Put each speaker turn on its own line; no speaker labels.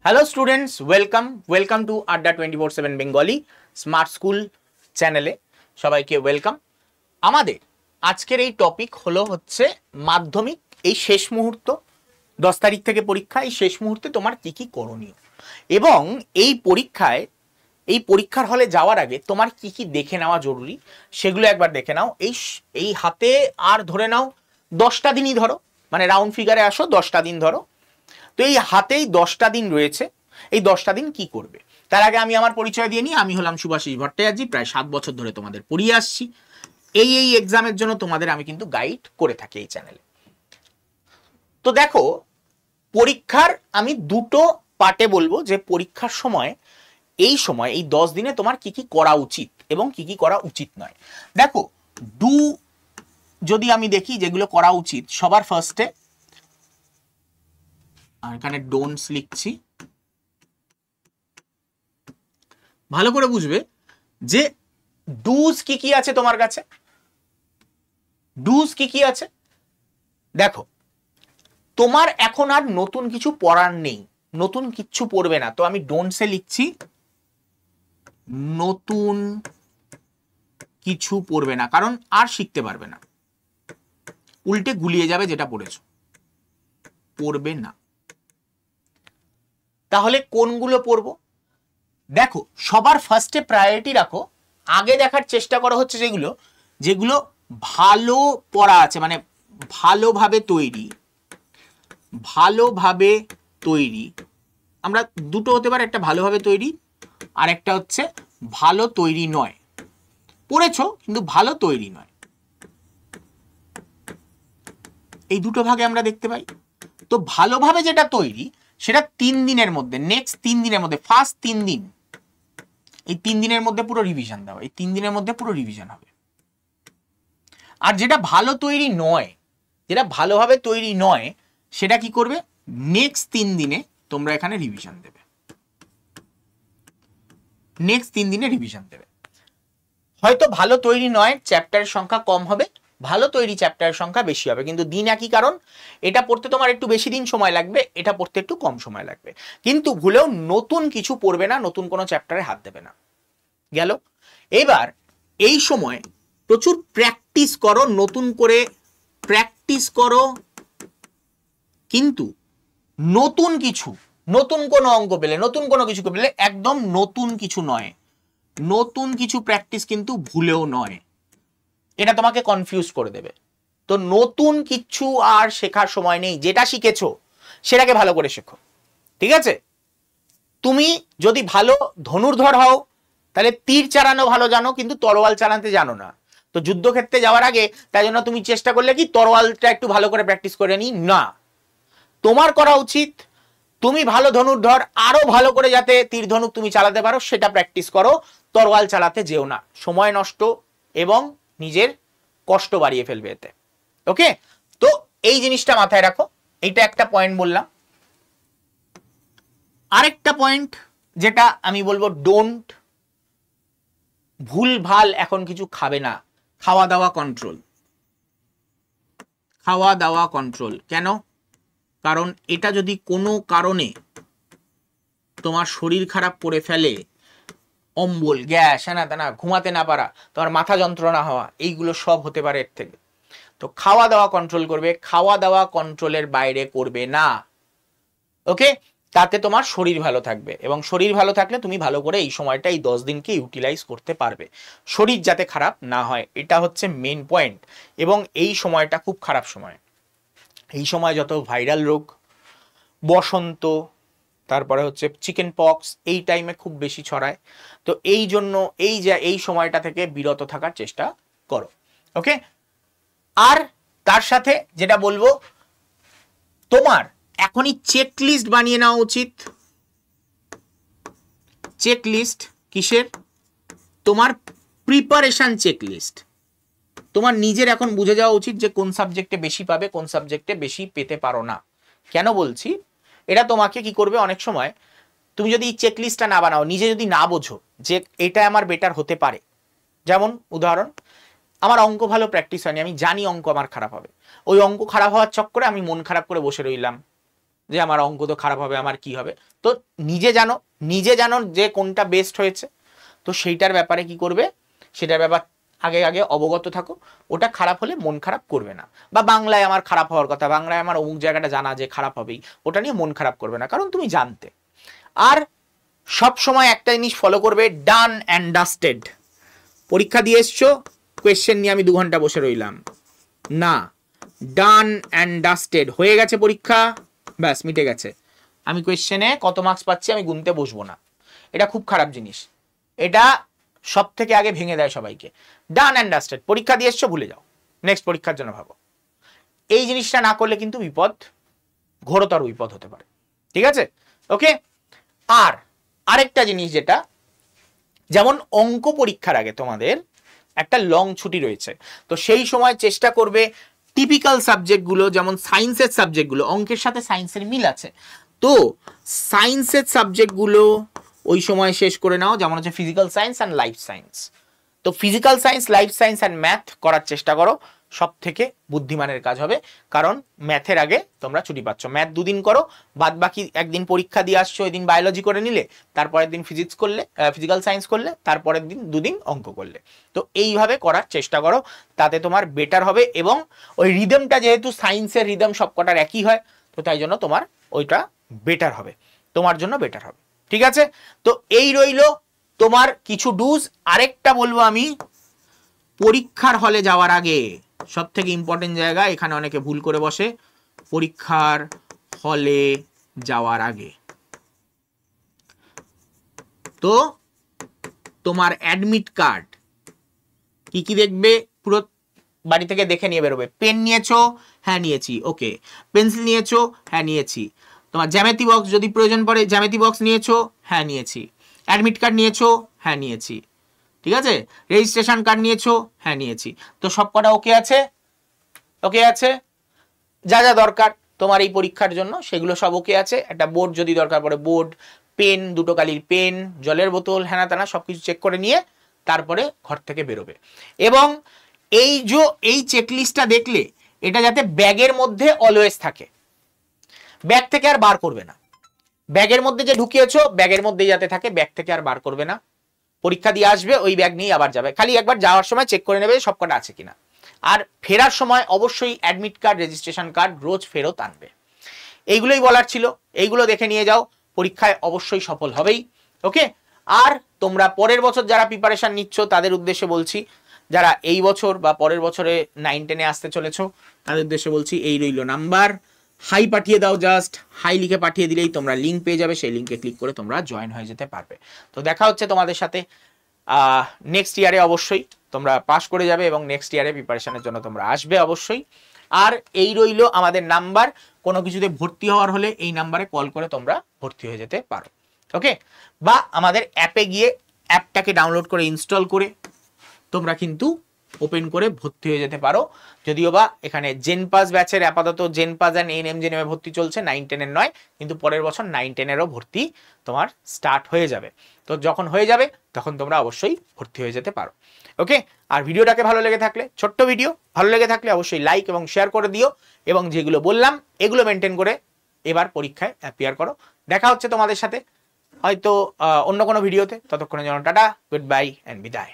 Hello students, welcome to আড্ডা 24/7 Bengali smart school চ্যানেলে সবাইকে ওয়েলকাম। আমাদের আজকের এই টপিক হচ্ছে মাধ্যমিক এই শেষ মুহূর্ত, 10 তারিখ থেকে পরীক্ষা। এই শেষ মুহূর্তে তোমার কি কি করণীয় এবং এই পরীক্ষার হলে যাওয়ার আগে তোমার কি কি দেখে নেওয়া জরুরি সেগুলো একবার দেখে নাও। এই হাতে আর ধরে নাও 10টা দিনই ধরো, মানে রাউন্ড ফিগারে আসো 10টা দিন ধরো। তো এই হাতেই 10টা দিন রয়েছে, এই 10টা দিন কি করবে তার আগে আমি আমার পরিচয় দিয়ে নিই। আমি হলাম শুভাশিস ভট্টাচার্য, প্রায় 7 বছর ধরে তোমাদের পড়িয়ে আসছি। এই এক্সামের জন্য তোমাদের আমি কিন্তু গাইড করে থাকি এই চ্যানেলে। তো দেখো, পরীক্ষার আমি দুটো পার্টে বলবো যে পরীক্ষার সময় এই 10 দিনে তোমার কি কি করা উচিত এবং কি কি করা উচিত নয়। দেখো, যদি আমি দেখি যেগুলো করা উচিত, সবার ফার্স্টে এখানে ডোন্টস লিখছি, ভালো করে বুঝবে যে ডুজ কি কি আছে তোমার কাছে। ডুজ কি কি আছে দেখো, তোমার এখন আর নতুন কিছু পড়ার নেই, নতুন কিছু পড়বে না। তো আমি ডোন্টসে লিখছি নতুন কিছু পড়বে না, কারণ আর শিখতে পারবে না, উল্টে গুলিয়ে যাবে যেটা পড়েছো, পড়বে না। তাহলে কোনগুলো পড়বো? দেখো, সবার ফার্স্টে প্রায়োরিটি রাখো, আগে দেখার চেষ্টা করা হচ্ছে যেগুলো ভালো পড়া আছে, মানে ভালোভাবে তৈরি। আমরা দুটো হতে পারে, একটা ভালোভাবে তৈরি আর একটা হচ্ছে ভালো তৈরি নয়। পড়েছো কিন্তু ভালো তৈরি নয়, এই দুটো ভাগে আমরা দেখতে পাই। তো ভালোভাবে যেটা তৈরি সেটা 3 দিনের মধ্যে, নেক্সট 3 দিনের মধ্যে, ফার্স্ট 3 দিন, এই 3 দিনের মধ্যে পুরো রিভিশন দাও, এই 3 দিনের মধ্যে পুরো রিভিশন হবে। আর যেটা ভালো তৈরি নয়, যেটা ভালোভাবে তৈরি নয়, সেটা কি করবে? নেক্সট 3 দিনে তোমরা এখানে রিভিশন দেবে, নেক্সট 3 দিনে রিভিশন দেবে। হয়তো ভালো তৈরি নয় চ্যাপ্টারের সংখ্যা কম হবে, ভালো তৈরি চ্যাপ্টারের সংখ্যা বেশি হবে, কিন্তু দিন একই, কারণ এটা পড়তে তোমার একটু বেশি দিন সময় লাগবে, এটা পড়তে একটু কম সময় লাগবে। কিন্তু ভুলেও নতুন কিছু পড়বে না, নতুন কোনো চ্যাপ্টারে হাত দেবে না। গেল। এবার এই সময় প্রচুর প্র্যাকটিস করো, নতুন করে প্র্যাকটিস করো, কিন্তু নতুন কোনো অঙ্ক পেলে, নতুন কোনো কিছু পেলে একদম নতুন কিছু নয়, নতুন কিছু প্র্যাকটিস কিন্তু ভুলেও নয়, এটা তোমাকে কনফিউজ করে দেবে। তো নতুন কিছু আর শেখার সময় নেই, যেটা শিখেছো সেটাকে ভালো করে শেখো, ঠিক আছে? তুমি যদি ভালো ধনুর্ধর হও তাহলে তীর চালানো ভালো জানো, কিন্তু তরোয়াল চালাতে জানো না। তো যুদ্ধক্ষেত্রে যাওয়ার আগে তাই জন্য তুমি চেষ্টা করলে কি তরোয়ালটা একটু ভালো করে প্র্যাকটিস করে নি না। তোমার করা উচিত, তুমি ভালো ধনুর্ধর, আরো ভালো করে যাতে তীর ধনুক তুমি চালাতে পারো সেটা প্র্যাকটিস করো, তরোয়াল চালাতে যেও না, সময় নষ্ট এবং নিজের কষ্ট বাড়িয়ে ফেলবে এতে। ওকে, তো এই জিনিসটা মাথায় রাখো, এইটা একটা পয়েন্ট বললাম। আরেকটা পয়েন্ট যেটা আমি বলবো, ডোন্ট ভুল ভাল এখন কিছু খাবে না, খাওয়া দাওয়া কন্ট্রোল। কেন? কারণ এটা যদি কোনো কারণে তোমার শরীর খারাপ করে ফেলে, অম্বল, গ্যাস, হ্যানা তেনা, ঘুমাতে না পারা, তোমার মাথা যন্ত্রণা হওয়া, এইগুলো সব হতে পারে এর থেকে। তো খাওয়া দাওয়া কন্ট্রোল করবে, খাওয়া দাওয়া কন্ট্রোলের বাইরে করবে না। ওকে, তাতে তোমার শরীর ভালো থাকবে, এবং শরীর ভালো থাকলে তুমি ভালো করে এই সময়টা, এই 10 দিনকে ইউটিলাইজ করতে পারবে, শরীর যাতে খারাপ না হয়, এটা হচ্ছে মেন পয়েন্ট। এবং এই সময়টা খুব খারাপ সময়, এই সময় যত ভাইরাল রোগ, বসন্ত, তারপরে হচ্ছে চিকেন পক্স, এই টাইমে খুব বেশি ছড়ায়। তো এই জন্য এই সময়টা থেকে বিরত থাকার চেষ্টা করো। ওকে, আর তার সাথে যেটা বলবো, তোমার এখনই চেকলিস্ট বানিয়ে নেওয়া উচিত। চেকলিস্ট কিসের? তোমার প্রিপারেশন চেকলিস্ট। তোমার নিজের এখন বুঝে যাওয়া উচিত যে কোন সাবজেক্টে বেশি পাবে, কোন সাবজেক্টে বেশি পেতে পারো না। কেন বলছি? এটা তোমাকে কি করবে, অনেক সময় তুমি যদি চেকলিস্টটা না বানাও, নিজে যদি না বোঝো যে এটা আমার বেটার হতে পারে, যেমন উদাহরণ, আমার অঙ্ক ভালো প্র্যাকটিস হয়নি, আমি জানি অঙ্ক আমার খারাপ হবে, ওই অঙ্ক খারাপ হওয়ার চক্করে আমি মন খারাপ করে বসে রইলাম, যে আমার অঙ্ক তো খারাপ হবে, আমার কি হবে। তো নিজে জানো যে কোনটা বেস্ট হয়েছে, তো সেইটার ব্যাপারে কি করবে, সেটার ব্যাপার আগে আগে অবগত থাকো। ওটা খারাপ হলে মন খারাপ করবে না, বা বাংলায় আমার খারাপ হওয়ার কথা, বাংলায় আমার অমুক জায়গাটা জানা যে খারাপ হবেই, ওটা নিয়ে মন খারাপ করবে না, কারণ তুমি জানতে। আর সব সময় একটা জিনিস ফলো করবে, ডান অ্যান্ড ডাস্টেড। পরীক্ষা দিয়ে এসছো, কোয়েশ্চেন নিয়ে আমি 2 ঘন্টা বসে রইলাম না, ডান অ্যান্ড ডাস্টেড হয়ে গেছে পরীক্ষা, ব্যাস মিটে গেছে। আমি কোয়েশ্চেনে কত মার্কস পাচ্ছি আমি গুনতে বসবো না, এটা খুব খারাপ জিনিস, এটা সব থেকে আগে ভেঙে দেয় সবাইকে। ডান অ্যান্ড ডাস্টেড, পরীক্ষা দিয়ে এসছো ভুলে যাও, নেক্সট পরীক্ষার জন্য ভাবো। এই জিনিসটা না করলে কিন্তু বিপদ, ঘোরতর বিপদ হতে পারে, ঠিক আছে? ওকে। আর আরেকটা জিনিস যেটা, যেমন অঙ্ক পরীক্ষার আগে তোমাদের একটা লং ছুটি রয়েছে, তো সেই সময় চেষ্টা করবে টিপিক্যাল সাবজেক্টগুলো, যেমন সায়েন্সের সাবজেক্টগুলো, অঙ্কের সাথে সায়েন্সের মিল আছে, তো সায়েন্সের সাবজেক্টগুলো ওই সময় শেষ করে নাও, যেমন হচ্ছে physical science and life science. তো physical science, life science and math করার চেষ্টা করো, সব থেকে বুদ্ধিমানের কাজ হবে, কারণ ম্যাথের আগে তোমরা ছুটি পাচ্ছ। ম্যাথ 2 দিন করো, বাদ বাকি একদিন পরীক্ষা দিয়ে আসছো, ওই দিন বায়োলজি করে নিলে, তারপরের দিন ফিজিক্স করলে, ফিজিক্যাল সায়েন্স করলে, তারপরের দিন 2 দিন অঙ্ক করলে। তো এইভাবে করার চেষ্টা করো, তাতে তোমার বেটার হবে। এবং ওই রিদমটা, যেহেতু সায়েন্সের রিদম সবকটার একই হয়, তো তাই জন্য তোমার ওইটা বেটার হবে, তোমার জন্য বেটার হবে, ঠিক আছে? তো এই রইলো তোমার কিছু ডুজ। আরেকটা বলবো আমি, পরীক্ষার হলে যাওয়ার আগে সব থেকে ইম্পর্টেন্ট জায়গা, এখানে অনেকে ভুল করে বসে, পরীক্ষার হলে যাওয়ার আগে তো তোমার অ্যাডমিট কার্ড কি কি দেখবে, পুরো বাড়ি থেকে দেখে নিয়ে বেরোবে। পেন নিয়েছো? হ্যাঁ নিয়েছি, ওকে। পেন্সিল নিয়েছো? হ্যাঁ নিয়েছি। তোমার জ্যামিতি বক্স যদি প্রয়োজন পড়ে, জ্যামিতি বক্স নিয়েছো? হ্যাঁ নিয়েছি। অ্যাডমিট কার্ড নিয়েছো? হ্যাঁ নিয়েছি, ঠিক আছে। রেজিস্ট্রেশন কার্ড নিয়েছো? হ্যাঁ নিয়েছি। তো সব কটা ওকে আছে? ওকে আছে। যা যা দরকার তোমার এই পরীক্ষার জন্য সেগুলো সব ওকে আছে। একটা বোর্ড যদি দরকার পড়ে, বোর্ড, পেন, 2টো কালির পেন, জলের বোতল, হ্যানা তানা সবকিছু চেক করে নিয়ে তারপরে ঘর থেকে বেরোবে। এবং এই চেকলিস্টটা দেখলে এটা যাতে ব্যাগের মধ্যে অলওয়েজ থাকে, ব্যাগ থেকে আর বার করবে না। ব্যাগের মধ্যে যে ঢুকিয়েছো ব্যাগের মধ্যেই যাতে থাকে, ব্যাগ থেকে আর বার করবে না। পরীক্ষা দিয়ে আসবে, ওই ব্যাগ নিয়ে আবার যাবে, খালি একবার যাওয়ার সময় চেক করে নেবে সবকটা আছে কিনা। আর ফেরার সময় অবশ্যই অ্যাডমিট কার্ড, রেজিস্ট্রেশন কার্ড রোজ ফেরত আনবে। এইগুলোই বলার ছিল, এইগুলো দেখে নিয়ে যাও, পরীক্ষায় অবশ্যই সফল হবেই। ওকে। আর তোমরা পরের বছর যারা প্রিপারেশন নিচ্ছ তাদের উদ্দেশ্যে বলছি, যারা এই বছর বা পরের বছরে 9-10-এ আসতে চলেছো তাদের উদ্দেশ্যে বলছি, এই রইল নাম্বার, হাই পাঠিয়ে দাও, জাস্ট হাই লিখে পাঠিয়ে দিলেই তোমরা লিঙ্ক পেয়ে যাবে, সেই লিঙ্কে ক্লিক করে তোমরা জয়েন হয়ে যেতে পারবে। তো দেখা হচ্ছে তোমাদের সাথে নেক্সট ইয়ারে, অবশ্যই তোমরা পাস করে যাবে এবং নেক্সট ইয়ারে প্রিপারেশনের জন্য তোমরা আসবে অবশ্যই। আর এই রইল আমাদের নাম্বার, কোনো কিছুতে ভর্তি হওয়ার হলে এই নাম্বারে কল করে তোমরা ভর্তি হয়ে যেতে পারো। ওকে। বা আমাদের অ্যাপে গিয়ে অ্যাপটাকে ডাউনলোড করে ইনস্টল করে তোমরা কিন্তু ওপেন করে ভর্তি হয়ে যেতে পারো। যদিও বা এখানে জেনপাস ব্যাচের আপাতত জেনপাস অ্যান্ড এনএমজেনএম এ ভর্তি চলছে, 9-10-এর নয়, কিন্তু পরের বছর 9-10-এরও ভর্তি তোমার স্টার্ট হয়ে যাবে। তো যখন হয়ে যাবে তখন তোমরা অবশ্যই ভর্তি হয়ে যেতে পারো। ওকে। আর ভিডিওটাকে ভালো লেগে থাকলে, ছোট্ট ভিডিও ভালো লেগে থাকলে অবশ্যই লাইক এবং শেয়ার করে দিও, এবং যেগুলো বললাম এগুলো মেনটেন করে এবার পরীক্ষায় অ্যাপিয়ার করো। দেখা হচ্ছে তোমাদের সাথে হয়তো অন্য কোনো ভিডিওতে, ততক্ষণের জন্য টাটা, গুড বাই অ্যান্ড বিদায়।